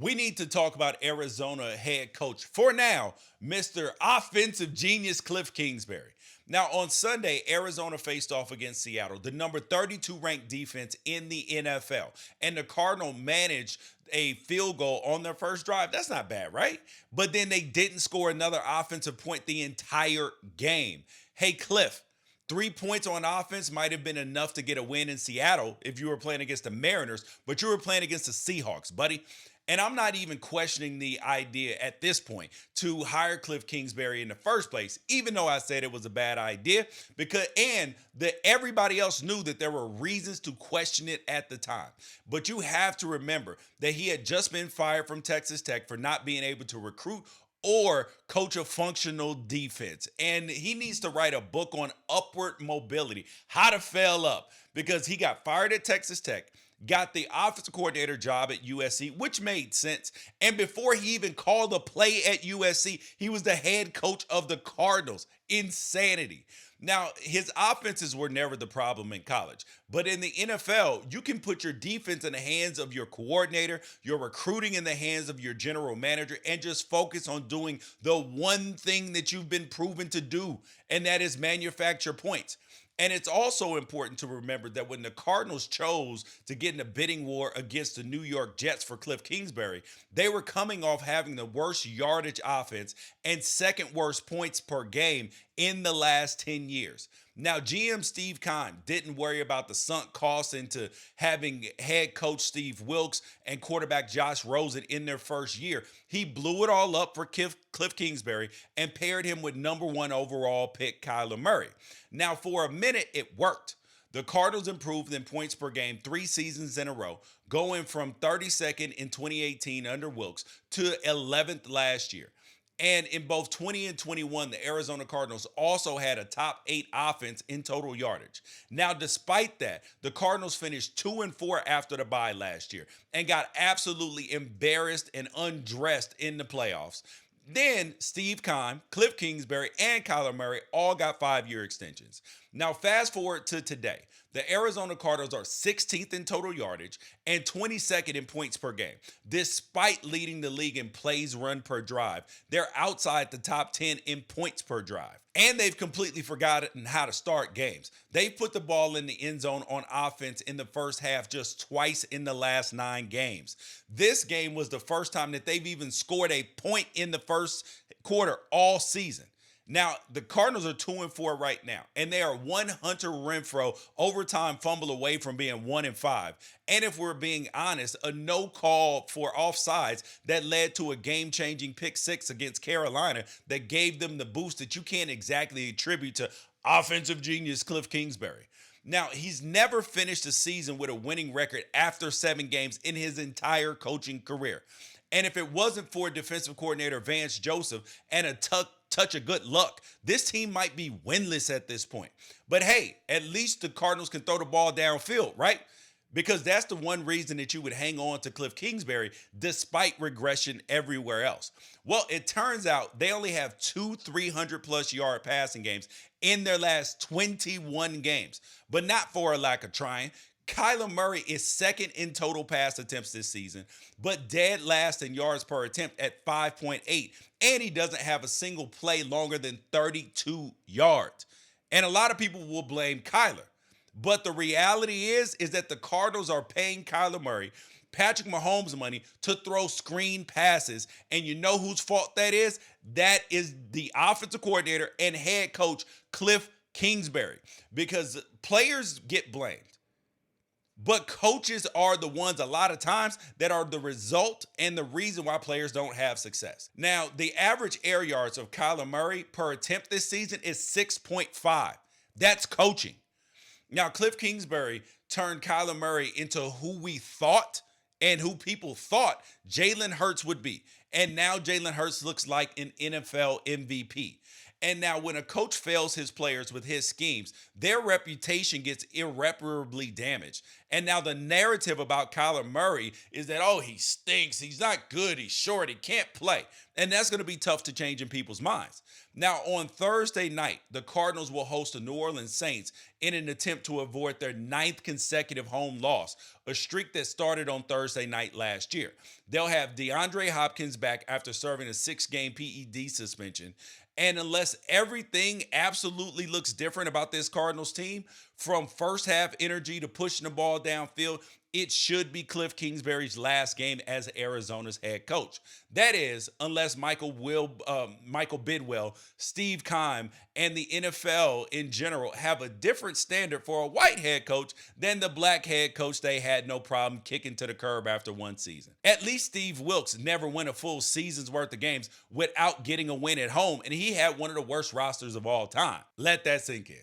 We need to talk about Arizona head coach, for now, Mr. Offensive Genius Kliff Kingsbury. Now, on Sunday, Arizona faced off against Seattle, the number 32 ranked defense in the NFL. And the Cardinals managed a field goal on their first drive. That's not bad, right? But then they didn't score another offensive point the entire game. Hey, Kliff, 3 points on offense might have been enough to get a win in Seattle if you were playing against the Mariners, but you were playing against the Seahawks, buddy. And I'm not even questioning the idea at this point to hire Kliff Kingsbury in the first place, even though I said it was a bad idea, because and that everybody else knew that there were reasons to question it at the time. But you have to remember that he had just been fired from Texas Tech for not being able to recruit or coach a functional defense. And he needs to write a book on upward mobility, how to fail up, because he got fired at Texas Tech, got the offensive coordinator job at USC, which made sense. And before he even called a play at USC, he was the head coach of the Cardinals. Insanity. Now, his offenses were never the problem in college, but in the NFL, you can put your defense in the hands of your coordinator, your recruiting in the hands of your general manager, and just focus on doing the one thing that you've been proven to do, and that is manufacture points. And it's also important to remember that when the Cardinals chose to get in a bidding war against the New York Jets for Kliff Kingsbury, they were coming off having the worst yardage offense and second worst points per game in the last 10 years. Now, GM Steve Keim didn't worry about the sunk costs into having head coach Steve Wilks and quarterback Josh Rosen in their first year. He blew it all up for Kliff Kingsbury and paired him with number one overall pick Kyler Murray. Now, for a minute, it worked. The Cardinals improved in points per game 3 seasons in a row, going from 32nd in 2018 under Wilks to 11th last year. And in both 20 and 21, the Arizona Cardinals also had a top 8 offense in total yardage. Now, despite that, the Cardinals finished 2-4 after the bye last year and got absolutely embarrassed and undressed in the playoffs. Then Steve Keim, Kliff Kingsbury, and Kyler Murray all got 5-year extensions. Now, fast forward to today. The Arizona Cardinals are 16th in total yardage and 22nd in points per game. Despite leading the league in plays run per drive, they're outside the top 10 in points per drive. And they've completely forgotten how to start games. They've put the ball in the end zone on offense in the first half just twice in the last 9 games. This game was the first time that they've even scored a point in the first quarter all season. Now, the Cardinals are 2-4 right now, and they are one Hunter Renfrow overtime fumble away from being 1-5. And if we're being honest, a no call for offsides that led to a game-changing pick six against Carolina that gave them the boost that you can't exactly attribute to offensive genius Kliff Kingsbury. Now, he's never finished a season with a winning record after 7 games in his entire coaching career. And if it wasn't for defensive coordinator Vance Joseph and a touch of good luck, this team might be winless at this point. But hey, at least the Cardinals can throw the ball downfield, right? Because that's the one reason that you would hang on to Kliff Kingsbury despite regression everywhere else. Well, it turns out they only have 2 300-plus yard passing games in their last 21 games, but not for a lack of trying. Kyler Murray is second in total pass attempts this season, but dead last in yards per attempt at 5.8, and he doesn't have a single play longer than 32 yards. And a lot of people will blame Kyler. But the reality is that the Cardinals are paying Kyler Murray Patrick Mahomes money to throw screen passes. And you know whose fault that is? That is the offensive coordinator and head coach, Kliff Kingsbury, because players get blamed. But coaches are the ones a lot of times that are the result and the reason why players don't have success. Now, the average air yards of Kyler Murray per attempt this season is 6.5. That's coaching. Now, Kliff Kingsbury turned Kyler Murray into who we thought and who people thought Jalen Hurts would be. And now Jalen Hurts looks like an NFL MVP. And now, when a coach fails his players with his schemes, their reputation gets irreparably damaged. And now, the narrative about Kyler Murray is that, oh, he stinks. He's not good. He's short. He can't play. And that's going to be tough to change in people's minds. Now, on Thursday night, the Cardinals will host the New Orleans Saints in an attempt to avoid their ninth consecutive home loss, a streak that started on Thursday night last year. They'll have DeAndre Hopkins back after serving a 6-game PED suspension. And unless everything absolutely looks different about this Cardinals team, from first half energy to pushing the ball downfield, it should be Kliff Kingsbury's last game as Arizona's head coach. That is, unless Michael Bidwell, Steve Keim, and the NFL in general have a different standard for a white head coach than the black head coach they had no problem kicking to the curb after one season. At least Steve Wilkes never went a full season's worth of games without getting a win at home, and he had one of the worst rosters of all time. Let that sink in.